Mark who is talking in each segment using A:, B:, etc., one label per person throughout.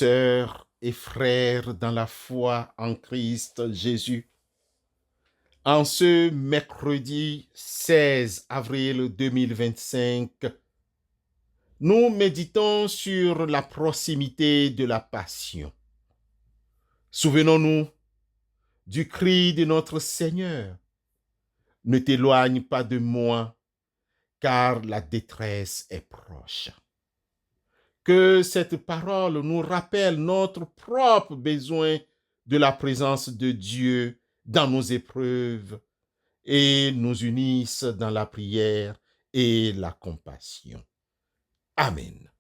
A: sœurs et frères dans la foi en Christ Jésus. En ce mercredi 16 avril 2025, nous méditons sur la proximité de la Passion. Souvenons-nous du cri de notre Seigneur. Ne t'éloigne pas de moi, car la détresse est proche. Que cette parole nous rappelle notre propre besoin de la présence de Dieu dans nos épreuves et nous unisse dans la prière et la compassion. Amen.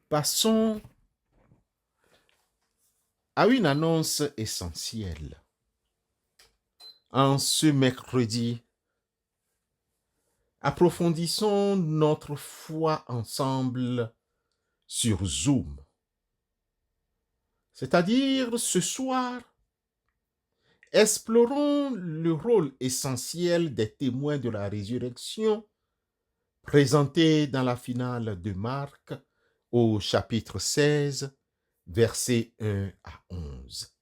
A: Passons à une annonce essentielle. En ce mercredi, approfondissons notre foi ensemble sur Zoom. C'est-à-dire, ce soir, explorons le rôle essentiel des témoins de la résurrection présenté dans la finale de Marc au chapitre 16, versets 1 à 11.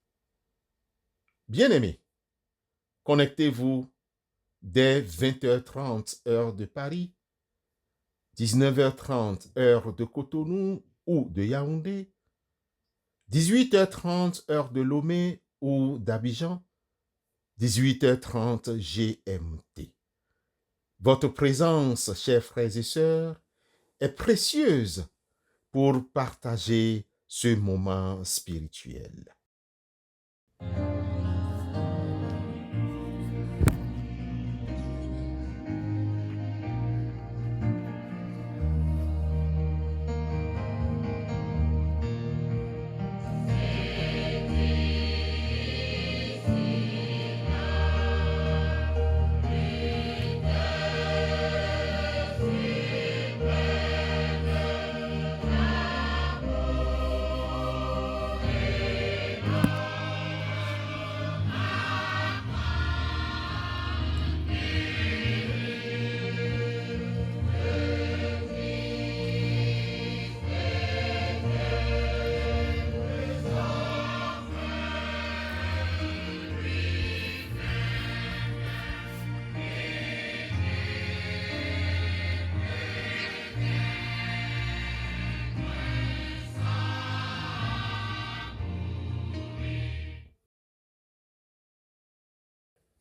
A: Bien-aimés, connectez-vous dès 20h30 heure de Paris, 19h30 heure de Cotonou ou de Yaoundé, 18h30 heure de Lomé ou d'Abidjan, 18h30 GMT. Votre présence, chers frères et sœurs, est précieuse pour partager ce moment spirituel.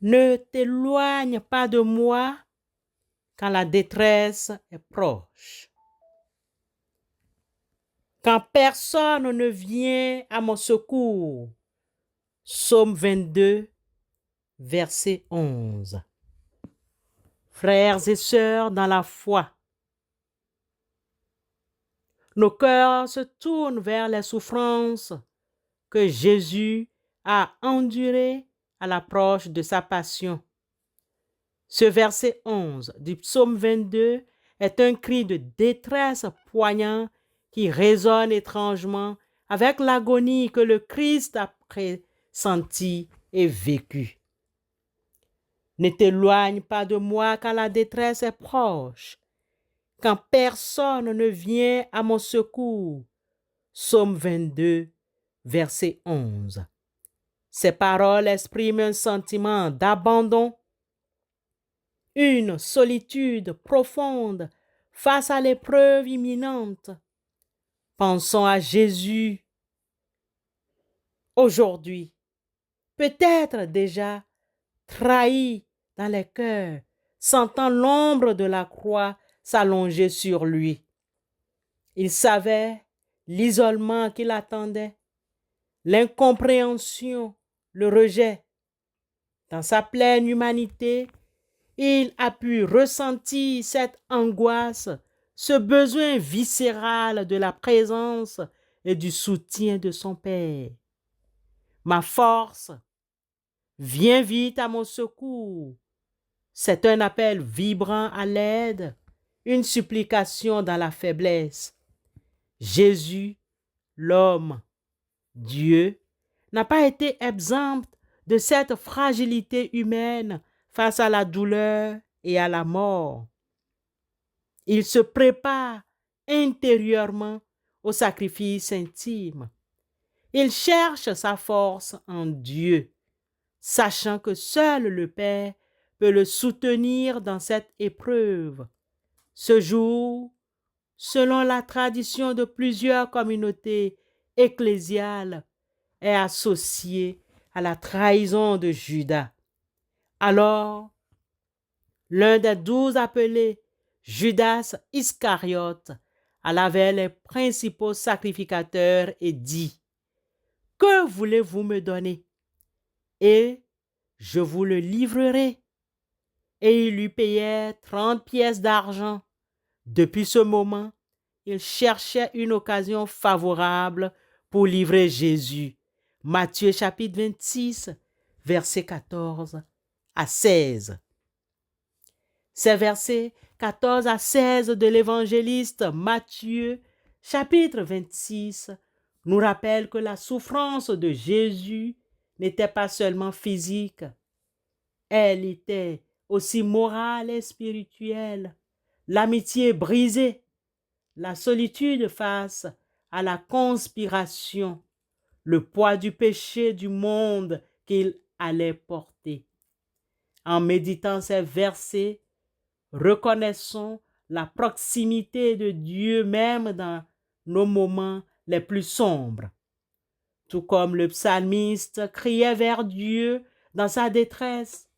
B: Ne t'éloigne pas de moi quand la détresse est proche. Quand personne ne vient à mon secours. Psaume 22, verset 11. Frères et sœurs dans la foi, nos cœurs se tournent vers les souffrances que Jésus a endurées à l'approche de sa passion. Ce verset 11 du psaume 22 est un cri de détresse poignant qui résonne étrangement avec l'agonie que le Christ a pressentie et vécue. Ne t'éloigne pas de moi quand la détresse est proche, quand personne ne vient à mon secours. Psaume 22, verset 11. Ces paroles expriment un sentiment d'abandon, une solitude profonde face à l'épreuve imminente. Pensons à Jésus aujourd'hui, peut-être déjà trahi dans les cœurs, sentant l'ombre de la croix s'allonger sur lui. Il savait l'isolement qui l'attendait, l'incompréhension, le rejet. Dans sa pleine humanité, il a pu ressentir cette angoisse, ce besoin viscéral de la présence et du soutien de son Père. Ma force, viens vite à mon secours. C'est un appel vibrant à l'aide, une supplication dans la faiblesse. Jésus, l'homme, Dieu, n'a pas été exempt de cette fragilité humaine face à la douleur et à la mort. Il se prépare intérieurement au sacrifice intime. Il cherche sa force en Dieu, sachant que seul le Père peut le soutenir dans cette épreuve. Ce jour, selon la tradition de plusieurs communautés ecclésiales, est associé à la trahison de Judas. Alors, l'un des 12 appelés, Judas Iscariote, alla vers les principaux sacrificateurs et dit : « Que voulez-vous me donner ? Et je vous le livrerai. » Et ils lui payèrent 30 pièces d'argent. Depuis ce moment, il cherchait une occasion favorable pour livrer Jésus. Matthieu chapitre 26, versets 14 à 16. Ces versets 14 à 16 de l'évangéliste Matthieu chapitre 26 nous rappellent que la souffrance de Jésus n'était pas seulement physique, elle était aussi morale et spirituelle. L'amitié brisée, la solitude face à la conspiration, le poids du péché du monde qu'il allait porter. En méditant ces versets, reconnaissons la proximité de Dieu même dans nos moments les plus sombres. Tout comme le psalmiste criait vers Dieu dans sa détresse,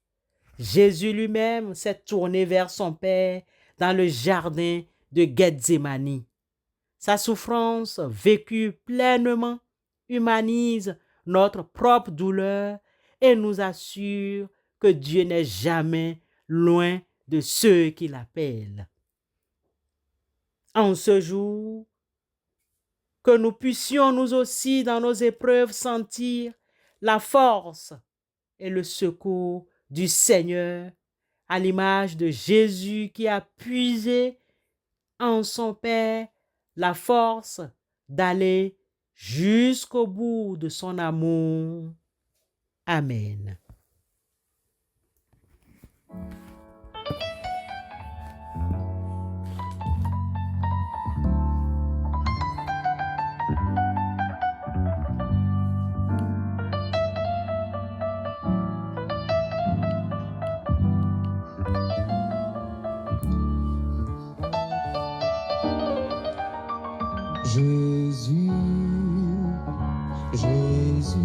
B: Jésus lui-même s'est tourné vers son Père dans le jardin de Gethsémani. Sa souffrance vécue pleinement humanise notre propre douleur et nous assure que Dieu n'est jamais loin de ceux qui l'appellent. En ce jour, que nous puissions nous aussi dans nos épreuves sentir la force et le secours du Seigneur, à l'image de Jésus qui a puisé en son Père la force d'aller jusqu'au bout de son amour. Amen.
C: Jésus, Jésus,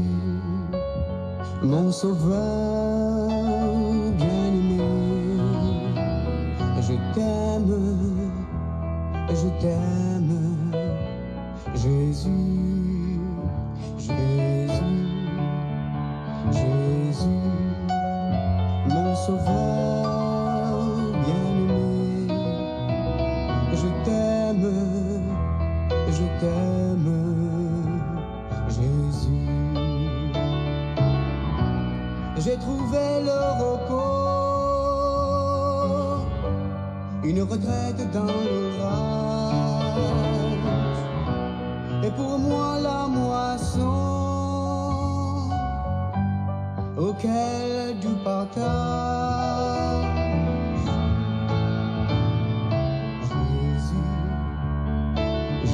C: mon sauveur bien-aimé, je t'aime, Jésus, Jésus, Jésus, mon sauveur bien-aimé, je t'aime, Jésus. J'ai trouvé le repos, une retraite dans l'orage, et pour moi la moisson auquel du partage.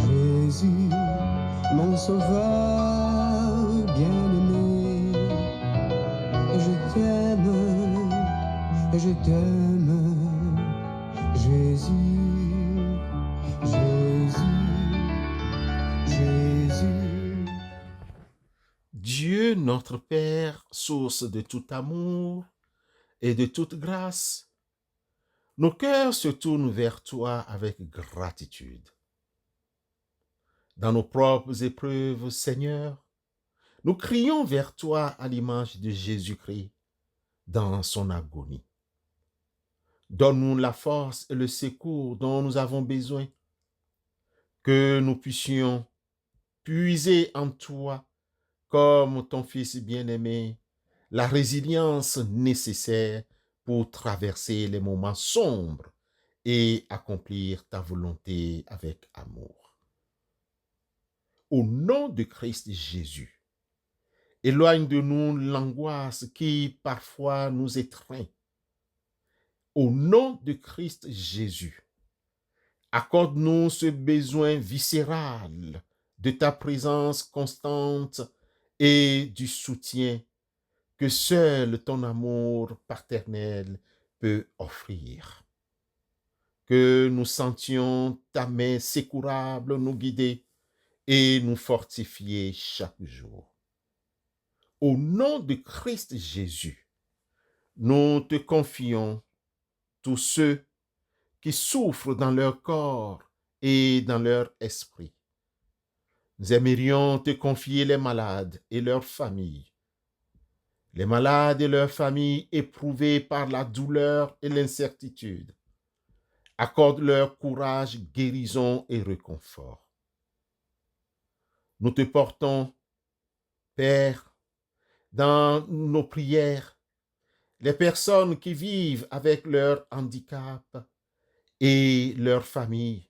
C: Jésus, mon sauveur bien-aimé, je t'aime, Jésus.
A: Dieu notre Père, source de tout amour et de toute grâce, nos cœurs se tournent vers toi avec gratitude. Dans nos propres épreuves, Seigneur, nous crions vers toi à l'image de Jésus-Christ dans son agonie. Donne-nous la force et le secours dont nous avons besoin, que nous puissions puiser en toi, comme ton Fils bien-aimé, la résilience nécessaire pour traverser les moments sombres et accomplir ta volonté avec amour. Au nom de Christ Jésus, éloigne de nous l'angoisse qui parfois nous étreint. Au nom de Christ Jésus, accorde-nous ce besoin viscéral de ta présence constante et du soutien que seul ton amour paternel peut offrir. Que nous sentions ta main secourable nous guider et nous fortifier chaque jour. Au nom de Christ Jésus, nous te confions tous ceux qui souffrent dans leur corps et dans leur esprit. Nous aimerions te confier les malades et leurs familles. Les malades et leurs familles éprouvées par la douleur et l'incertitude. Accorde-leur courage, guérison et réconfort. Nous te portons, Père, dans nos prières, les personnes qui vivent avec leur handicap et leur famille,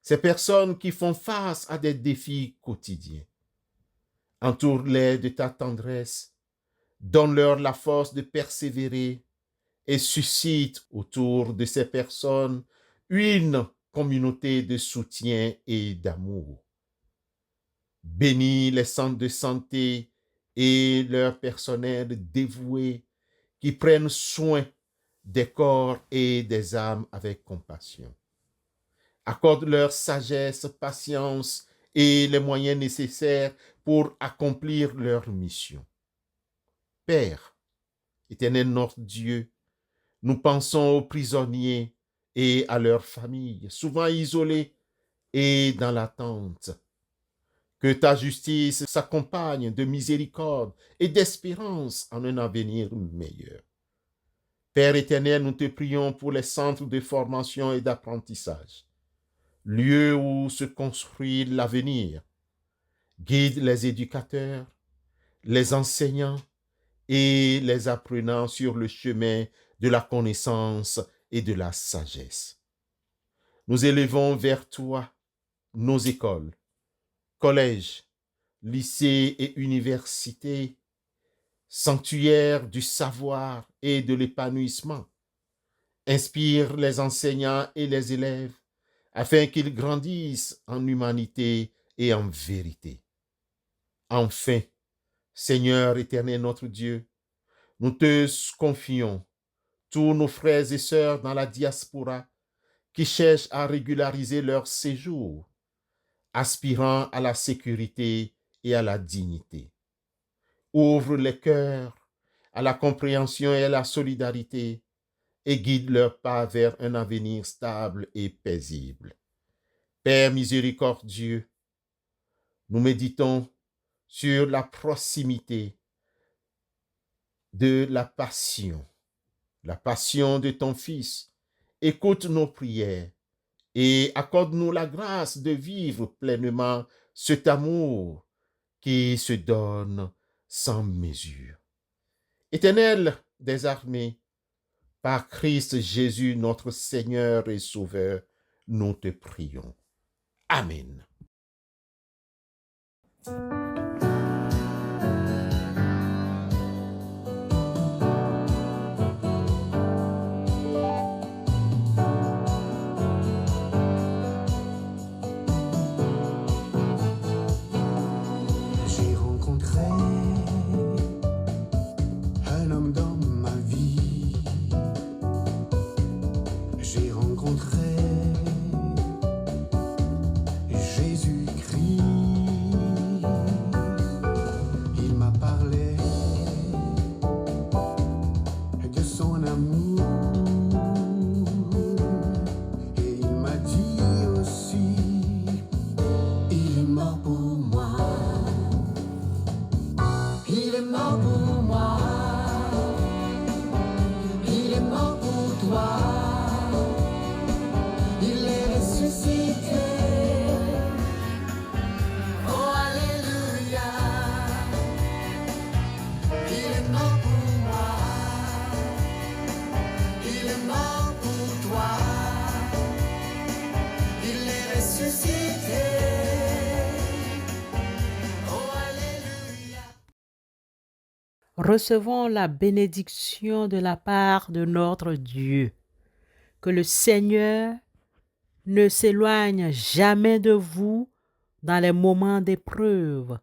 A: ces personnes qui font face à des défis quotidiens. Entoure-les de ta tendresse, donne-leur la force de persévérer et suscite autour de ces personnes une communauté de soutien et d'amour. Bénis les centres de santé et leur personnel dévoué qui prennent soin des corps et des âmes avec compassion. Accorde-leur sagesse, patience et les moyens nécessaires pour accomplir leur mission. Père, éternel notre Dieu, nous pensons aux prisonniers et à leurs familles, souvent isolés et dans l'attente. Que ta justice s'accompagne de miséricorde et d'espérance en un avenir meilleur. Père éternel, nous te prions pour les centres de formation et d'apprentissage, lieu où se construit l'avenir. Guide les éducateurs, les enseignants et les apprenants sur le chemin de la connaissance et de la sagesse. Nous élevons vers toi nos écoles, collèges, lycées et universités, sanctuaires du savoir et de l'épanouissement. Inspire les enseignants et les élèves afin qu'ils grandissent en humanité et en vérité. Enfin, Seigneur éternel notre Dieu, nous te confions tous nos frères et sœurs dans la diaspora qui cherchent à régulariser leur séjour, aspirant à la sécurité et à la dignité. Ouvre les cœurs à la compréhension et à la solidarité et guide leurs pas vers un avenir stable et paisible. Père miséricordieux, nous méditons sur la proximité de la passion de ton Fils. Écoute nos prières et accorde-nous la grâce de vivre pleinement cet amour qui se donne sans mesure. Éternel des armées, par Christ Jésus, notre Seigneur et Sauveur, nous te prions. Amen.
C: J'ai rencontré un homme dans ma vie. J'ai rencontré Jésus-Christ. Il est mort pour moi. Il est mort pour toi. Il est ressuscité. Oh, alléluia. Il est mort pour moi. Il est mort pour toi. Il est ressuscité. Oh, alléluia.
B: Recevons la bénédiction de la part de notre Dieu. Que le Seigneur ne s'éloigne jamais de vous dans les moments d'épreuve.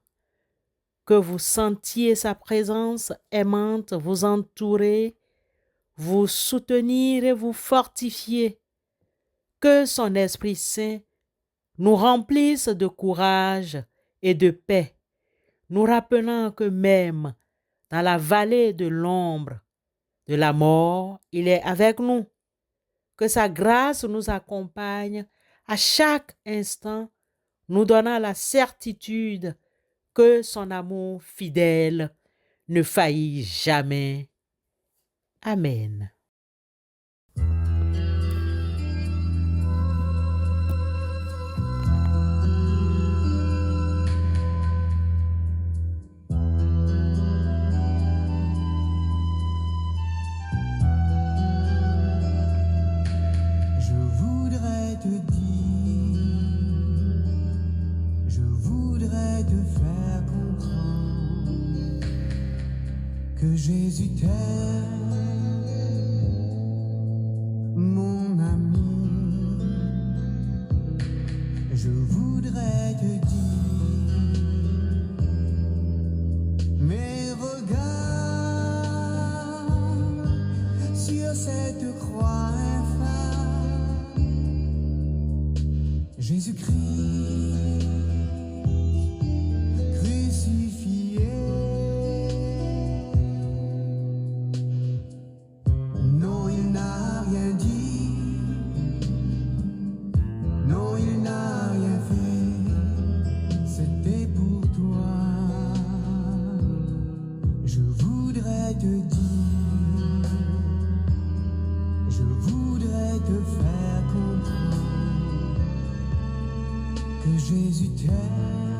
B: Que vous sentiez sa présence aimante vous entourer, vous soutenir et vous fortifier. Que son Esprit Saint nous remplisse de courage et de paix, nous rappelant que même dans la vallée de l'ombre de la mort, il est avec nous. Que sa grâce nous accompagne à chaque instant, nous donnant la certitude que son amour fidèle ne faillit jamais. Amen.
C: Je voudrais te dire, je voudrais te faire comprendre que Jésus t'aime, mon ami. Je voudrais te dire, mes regards sur cette croix infâme, Jésus-Christ crucifié. Non, il n'a rien dit, non, il n'a rien fait, c'était pour toi. Je voudrais te dire, je voudrais te faire comprendre que Jésus t'aime,